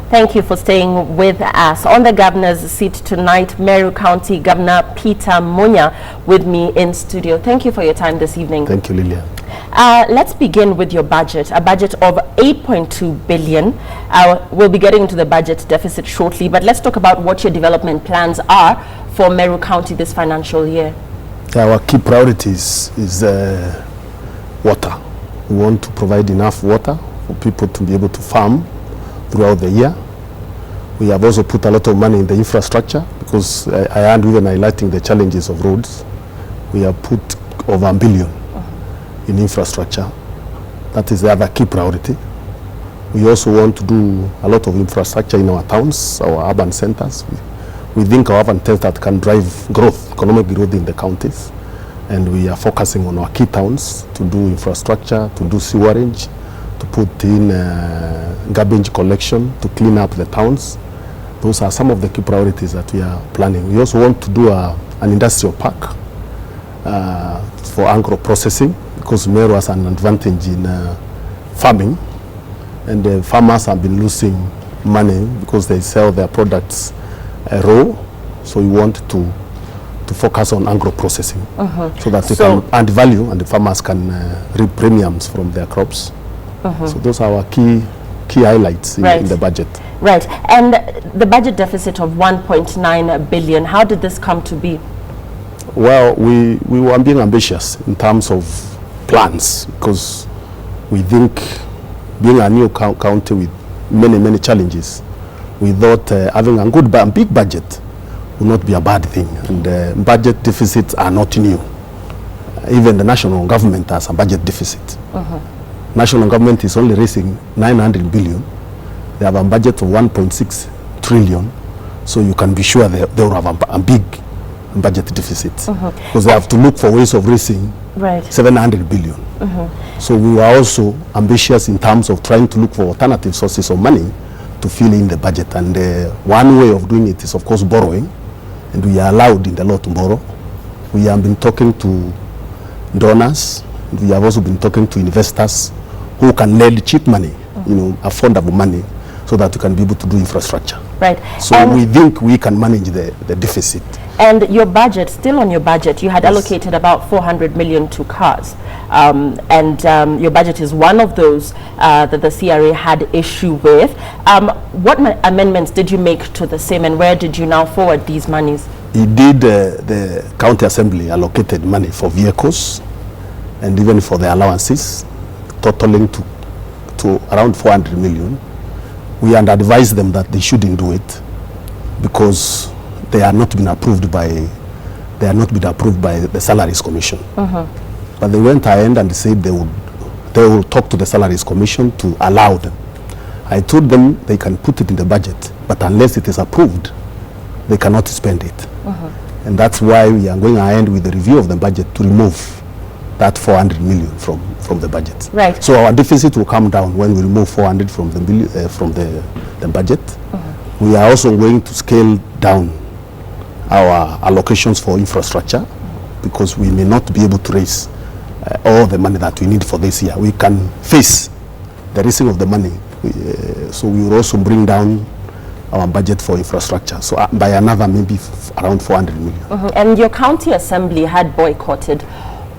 Thank you for staying with us. On the governor's seat tonight, Meru County Governor Peter Munya with me in studio. Thank you for your time this evening. Thank you, Lilia. Let's begin with your budget, a budget of 8.2 billion. We'll be getting into the budget deficit shortly, but let's talk about what your development plans are for Meru County this financial year. Our key priorities is water. We want to provide enough water for people to be able to farm throughout the year. We have also put a lot of money in the infrastructure because I am even highlighting the challenges of roads. We have put over $1 billion in infrastructure. That is the other key priority. We also want to do a lot of infrastructure in our towns, our urban centers. We think our urban centers that can drive growth, economic growth in the counties. And we are focusing on our key towns to do infrastructure, to do sewerage, to put in garbage collection, to clean up the towns. Those are some of the key priorities that we are planning. We also want to do an industrial park for agro-processing, because Meru has an advantage in farming, and the farmers have been losing money because they sell their products raw. So we want to focus on agro-processing so that they can add value and the farmers can reap premiums from their crops. So those are our key highlights in the budget. Right. And the budget deficit of 1.9 billion, how did this come to be? Well, we were being ambitious in terms of plans, because we think, being a new county with many challenges, we thought having a good and big budget would not be a bad thing. And budget deficits are not new. Even the national government has a budget deficit. National government is only raising 900 billion. They have a budget of 1.6 trillion. So you can be sure they will have a big budget deficit, because they have to look for ways of raising 700 billion. So we were also ambitious in terms of trying to look for alternative sources of money to fill in the budget. And one way of doing it is, of course, borrowing. And we are allowed in the law to borrow. We have been talking to donors. We have also been talking to investors who can lend cheap money, affordable money, so that we can be able to do infrastructure. Right. So we think we can manage the deficit. And your budget, still on your budget, you had allocated about 400 million to cars. And your budget is one of those that the CRA had issue with. What amendments did you make to the same, and where did you now forward these monies? Indeed, the county assembly allocated money for vehicles and even for the allowances, totaling to around 400 million. We had advised them that they shouldn't do it because they are not been approved by the Salaries Commission. But they went ahead and said they will talk to the Salaries Commission to allow them. I told them they can put it in the budget, but unless it is approved, they cannot spend it. And that's why we are going ahead with the review of the budget to remove that 400 million from the budget. Right. So our deficit will come down when we remove 400 from the budget. We are also going to scale down our allocations for infrastructure, because we may not be able to raise all the money that we need for this year. We can face the raising of the money. So we will also bring down our budget for infrastructure, so by another maybe around 400 million. And your county assembly had boycotted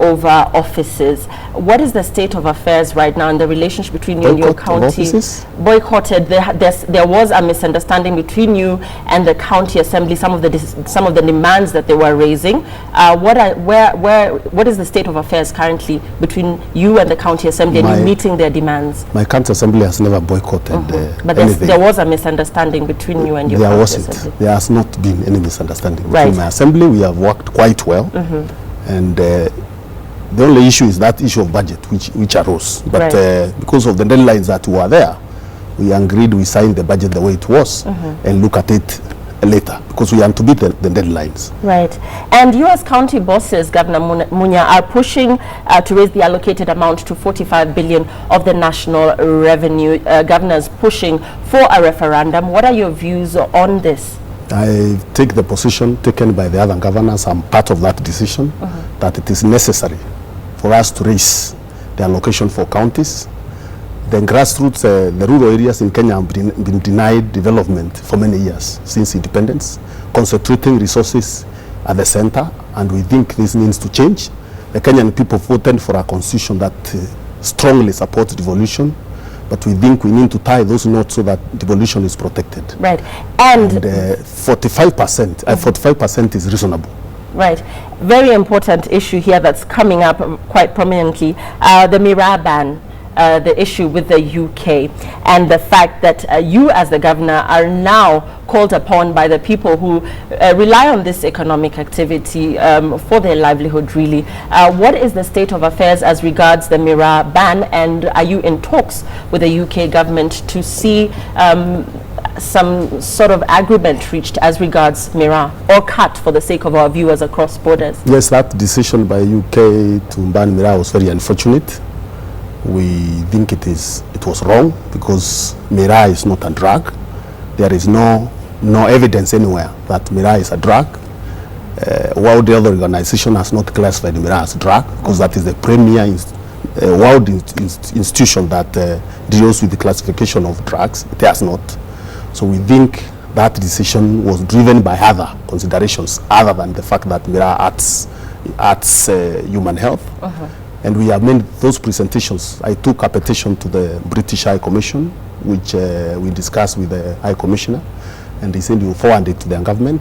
over offices. What is the state of affairs right now in the relationship between you and your county? Boycotted. There was a misunderstanding between you and the county assembly. Some of the demands that they were raising. What is the state of affairs currently between you and the county assembly, and you meeting their demands? My county assembly has never boycotted. But there was a misunderstanding between you and your county assembly. There has not been any misunderstanding between my assembly. We have worked quite well, and the only issue is that issue of budget which arose. But because of the deadlines that were there, we agreed, we signed the budget the way it was and look at it later, because we have to beat the deadlines. Right. And you as county bosses, Governor Munya, are pushing to raise the allocated amount to 45 billion of the national revenue. Governors pushing for a referendum. What are your views on this? I take the position taken by the other governors. I'm part of that decision, that it is necessary for us to raise the allocation for counties. The grassroots, the rural areas in Kenya have been denied development for many years since independence, concentrating resources at the center, and we think this needs to change. The Kenyan people voted for a constitution that strongly supports devolution, but we think we need to tie those knots so that devolution is protected. Right. And 45% is reasonable. Right. Very important issue here that's coming up quite prominently, the Miraa ban. The issue with the UK and the fact that you as the governor are now called upon by the people who rely on this economic activity for their livelihood, really. What is the state of affairs as regards the Miraa ban, and are you in talks with the UK government to see some sort of agreement reached as regards Miraa, or cut for the sake of our viewers across borders? Yes, that decision by UK to ban Miraa was very unfortunate. We think it was wrong because Miraa is not a drug. There is no evidence anywhere that Miraa is a drug. World Health Organization has not classified Miraa as a drug because that is the premier world institution that deals with the classification of drugs. It has not. So we think that decision was driven by other considerations other than the fact that Miraa hurts human health. And we have made those presentations. I took a petition to the British High Commission, which we discussed with the High Commissioner, and they said you forward it to their government.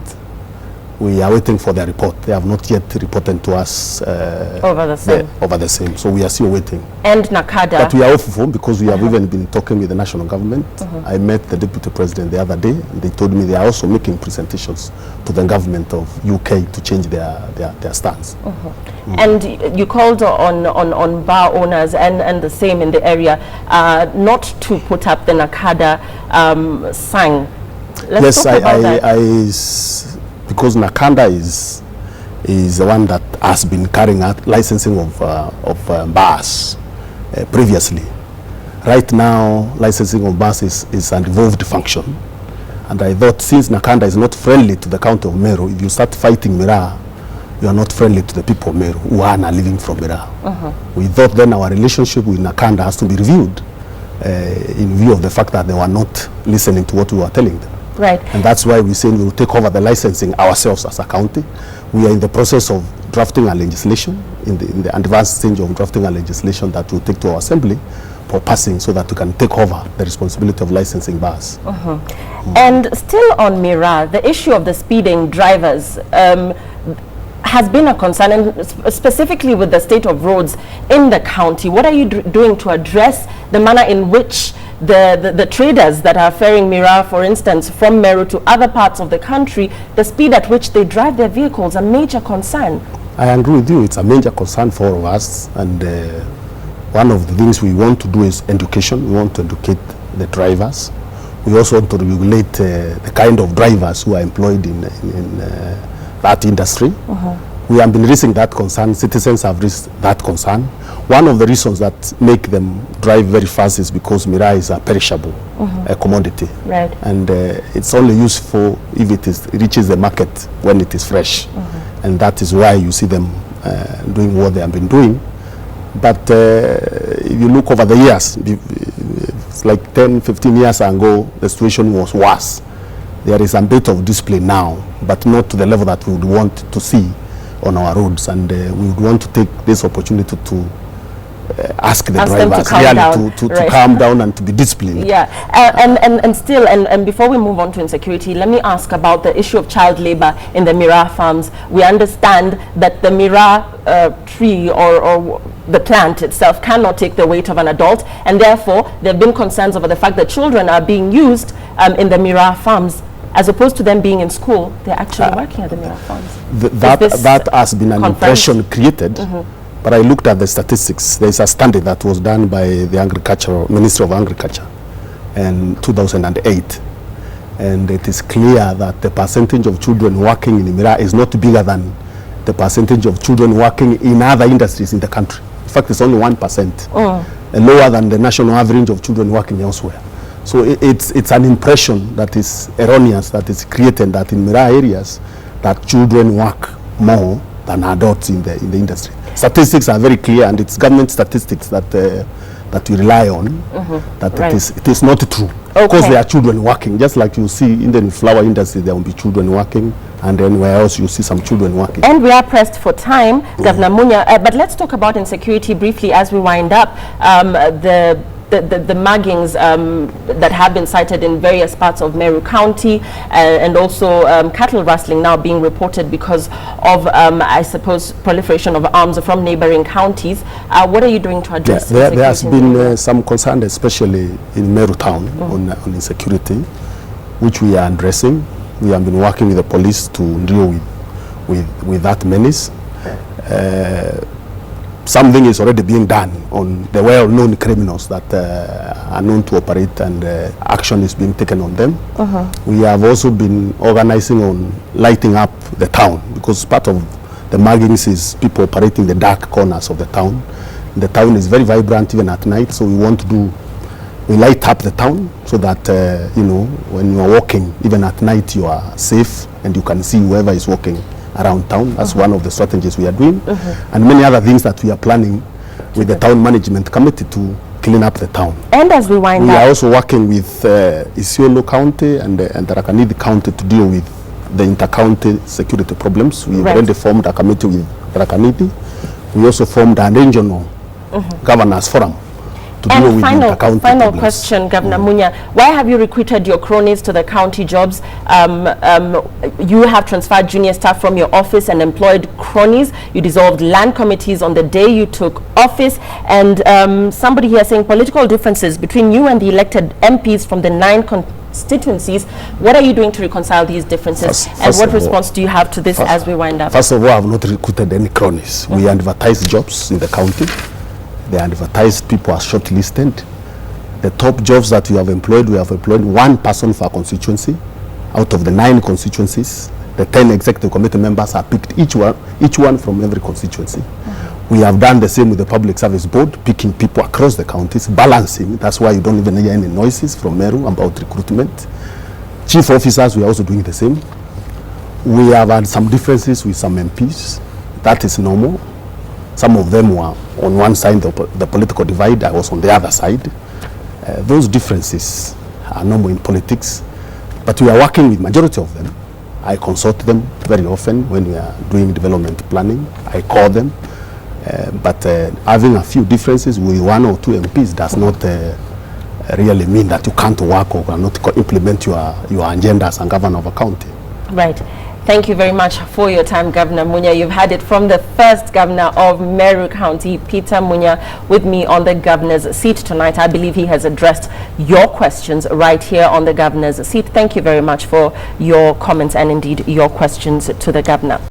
We are waiting for their report. They have not yet reported to us over the same. So we are still waiting. And Nakada. But we are hopeful because we have even been talking with the national government. I met the Deputy President the other day, and they told me they are also making presentations to the government of UK to change their stance. And you called on bar owners and the same in the area not to put up the Nakada sign. Let's talk about that. Because Nakanda is the one that has been carrying out licensing of bars previously. Right now, licensing of bars is an evolved function. And I thought since Nakanda is not friendly to the county of Meru, if you start fighting Miraa, you are not friendly to the people of Meru who are living from Miraa. We thought then our relationship with Nakanda has to be reviewed in view of the fact that they were not listening to what we were telling them. Right. And that's why we say we will take over the licensing ourselves as a county. We are in the process of drafting a legislation, in the advanced stage of drafting a legislation that will take to our assembly for passing so that we can take over the responsibility of licensing bars. And still on Miraa, the issue of the speeding drivers has been a concern, and specifically with the state of roads in the county. What are you doing to address the manner in which the traders that are ferrying Miraa, for instance, from Meru to other parts of the country, the speed at which they drive their vehicles, a major concern? I agree with you. It's a major concern for all of us, and one of the things we want to do is education. We want to educate the drivers. We also want to regulate the kind of drivers who are employed in that industry. We have been raising that concern. Citizens have raised that concern. One of the reasons that make them drive very fast is because Miraa is a perishable commodity. Right. And it's only useful if it reaches the market when it is fresh. And that is why you see them doing what they have been doing. But if you look over the years, it's like 10, 15 years ago, the situation was worse. There is a bit of discipline now, but not to the level that we would want to see on our roads, and we would want to take this opportunity to ask the drivers really to calm down and to be disciplined. And still, and before we move on to insecurity, let me ask about the issue of child labor in the Miraa farms. We understand that the Miraa tree or the plant itself cannot take the weight of an adult, and therefore there have been concerns over the fact that children are being used in the Miraa farms. As opposed to them being in school, they're actually working at the Miraa farms. That has been an impression created, but I looked at the statistics. There's a study that was done by the Ministry of Agriculture in 2008, and it is clear that the percentage of children working in Miraa is not bigger than the percentage of children working in other industries in the country. In fact, it's only 1%, lower than the national average of children working elsewhere. So it's an impression that is erroneous, that is created that in Miraa areas that children work more than adults in the industry. Statistics are very clear, and it's government statistics that that we rely on, that it is not true. Because there are children working, just like you see in the flower industry, there will be children working, and then where else you see some children working. And we are pressed for time, Governor Munya, but let's talk about insecurity briefly as we wind up. The muggings that have been cited in various parts of Meru County, and also cattle rustling now being reported because of, I suppose, proliferation of arms from neighboring counties. What are you doing to address there has been some concern, especially in Meru town, on insecurity, which we are addressing. We have been working with the police to deal with that menace. Something is already being done on the well-known criminals that are known to operate, and action is being taken on them. We have also been organizing on lighting up the town, because part of the muggings is people operating the dark corners of the town. The town is very vibrant even at night, so we light up the town so that when you are walking, even at night, you are safe and you can see whoever is walking around town. That's one of the strategies we are doing, and many other things that we are planning with the town management committee to clean up the town. And as we wind up, we are also working with Isiolo County and Tharaka County to deal with the inter-county security problems. We've already formed a committee with Tharaka. We also formed a regional governors forum. And final question, Governor Munya, why have you recruited your cronies to the county jobs? You have transferred junior staff from your office and employed cronies. You dissolved land committees on the day you took office. And somebody here saying political differences between you and the elected MPs from the 9 constituencies. What are you doing to reconcile these differences? And what response do you have to this as we wind up? First of all, I have not recruited any cronies. We advertise jobs in the county. The advertised people are shortlisted. The top jobs that we have employed 1 person for a constituency. Out of the 9 constituencies, the 10 executive committee members are picked, each one from every constituency. We have done the same with the Public Service Board, picking people across the counties, balancing. That's why you don't even hear any noises from Meru about recruitment. Chief officers, we are also doing the same. We have had some differences with some MPs. That is normal. Some of them were on one side of the political divide. I was on the other side. Those differences are normal in politics, but we are working with majority of them. I consult them very often when we are doing development planning. I call them, but having a few differences with 1 or 2 MPs does not really mean that you can't work or cannot implement your agenda as a governor of a county. Right. Thank you very much for your time, Governor Munya. You've had it from the first governor of Meru County, Peter Munya, with me on the governor's seat tonight. I believe he has addressed your questions right here on the governor's seat. Thank you very much for your comments and indeed your questions to the governor.